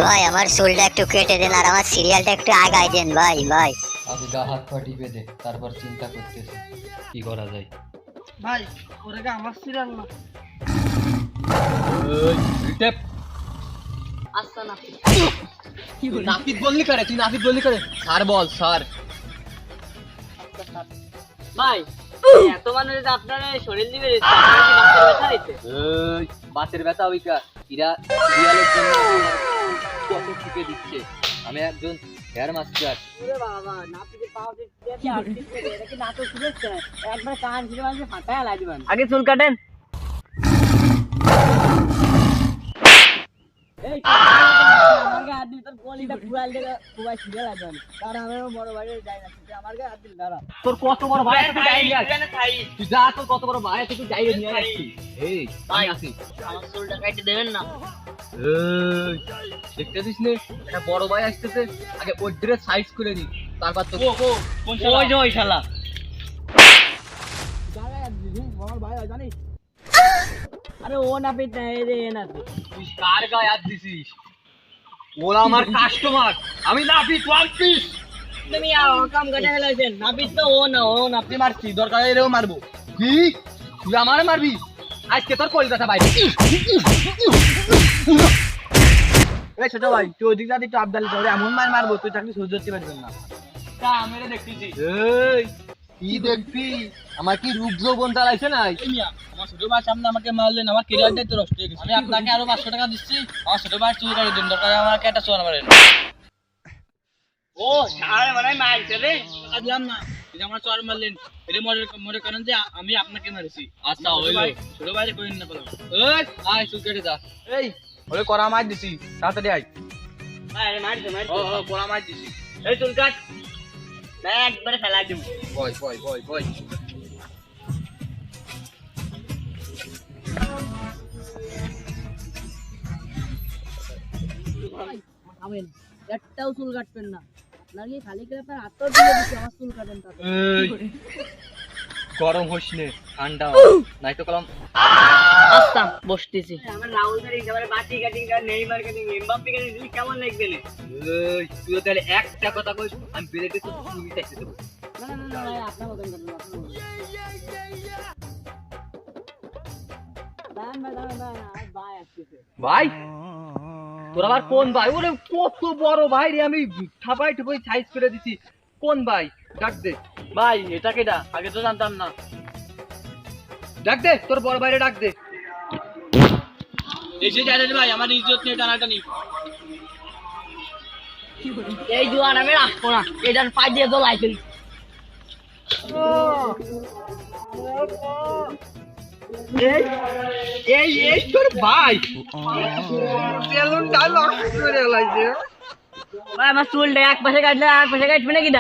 ভাই আমার চুলটা একটু কেটে দেন আর আমার সিরিয়ালটা একটু আগায় দেন ভাই ভাই। আগে গা হাত পা টিপে দে, তারপর চিন্তা করতেছি কি করা যায়। ভাই ওরে আমার সিরিয়াল না। আচ্ছা না নাপিত বললি করে, তুই নাপিত বললি করে। স্যার বল স্যার। ভাই এত মানুষ আপনার শরীর দিবে বাতের ব্যথা ওইটা এরা সিরিয়ালের জন্য কত টিপে দিচ্ছে। আমি একজন হেয়ার মাস্টার। বাবা নাপিতের পাও এটা কি নাটক শুনেছে? একবার কান ছিঁড়ে মানে ফাটায় লাগবেন। আগে চুল কাটেন। এই আমার গায়ে হাত দিল তোর গলিটা পুরাল থেকে খুবই ছিঁড়ে লাগবেন। কারণ আমিও বড় ভাই যাই না, আমার গায়ে হাত দিল দাঁড়া। তোর কত বড় ভাই তুই যাই নিয়ে আসছিস? তুই যা, তোর কত বড় ভাই তুই যাই নিয়ে আসছিস? এই আমি আসি। আমার চুলটা কাটে দেবেন না। দেখতেছিস নে একটা বড় ভাই আসতেছে, আগে ওর ড্রেস সাইজ করে নি, তারপর তো ওই যে ওই শালা আরে ও নাপিত না, এই রে এ নাপিত। তুই কার গায়ে হাত দিছিস? ওরা আমার কাস্টমার, আমি নাপিত ওয়ান পিস। তুমি কাম কাটে ফেলাইছেন। নাপিত তো ও না, ও নাপিত মারছি, দরকার এলেও মারবো। কি তুই আমারে মারবি? আজকে তোর কলকাতা বাইরে। এই ছোট ভাই তুই ওদিক যাতে একটু আবদালি করে, এমন মার মারবো তুই চাকরি সহ্য করতে পারবেন না। তা আমি দেখতেছি। এই কি দেখবি? আমার কি রূপ যৌবন চালাইছে না? আমার ছোট ভাই সামনে আমাকে মারলেন, আমার কেরিয়ারটাই তো নষ্ট হয়ে গেছে। আমি আপনাকে আরো 500 টাকা দিচ্ছি, আমার ছোট ভাই চুরি করে দিন, দরকার আমাকে একটা চোর মারেন। ও আরে মানে মারছে রে, টাকা দিলাম না, এই যে আমার চোর মারলেন, এটা মনে করেন যে আমি আপনাকে মেরেছি। আচ্ছা হইলো। ছোট ভাই কইন না বলো। এই আয় চুল কেটে যা। এই ওরে করা মার দিছি, তাড়াতাড়ি আয়। আরে মারছে ও কোলা মার দিছি। এই চুল কাট না, একবারে ফেলা দিম। বয় বয় বয় বয়। আমেন একটাও চুল কাটবেন না, আপনাকে খালি করে আপনার হাতটা দিয়ে দিচ্ছি, আমার চুল কাটেন তাতে। এই গরম হইস নে, ঠান্ডা নাই তো কলম। আচ্ছা বসতেছি। আমার রাহুল স্যার একেবারে বাটি কাটিং আর নেইমার কাটিং এমবাপ্পে কাটিং দিলি কেমন লাগবে না? এই তুই তাহলে একটা কথা কইস, আমি বেরেতে তো তুমি চাইতে দেব। না না না ভাই আপনার মতন করবেন, আপনার মতন। দাঁড়ান ভাই দাঁড়ান, আর ভাই আসতেছে। ভাই তোর আবার কোন ভাই? ওরে কত বড় ভাই রে, আমি ঠাপাই ঠুপাই সাইজ করে দিছি। কোন ভাই? ডাক দে। ভাই এটা কেডা? আগে তো জানতাম না। ডাক দে, তোর বড় ভাইরে ডাক দে। এসে যায় রে ভাই, আমার ইজ্জত নিয়ে টানাটানি। এই জোয়ান আমি রাখবো না, এটার পাই দিয়ে তো লাইফেল। এই এই তোর ভাই সেলুন ডাল করে লাইছে। ভাই আমার চুলটা এক পাশে কাটলে আর পাশে কাটবে নাকি?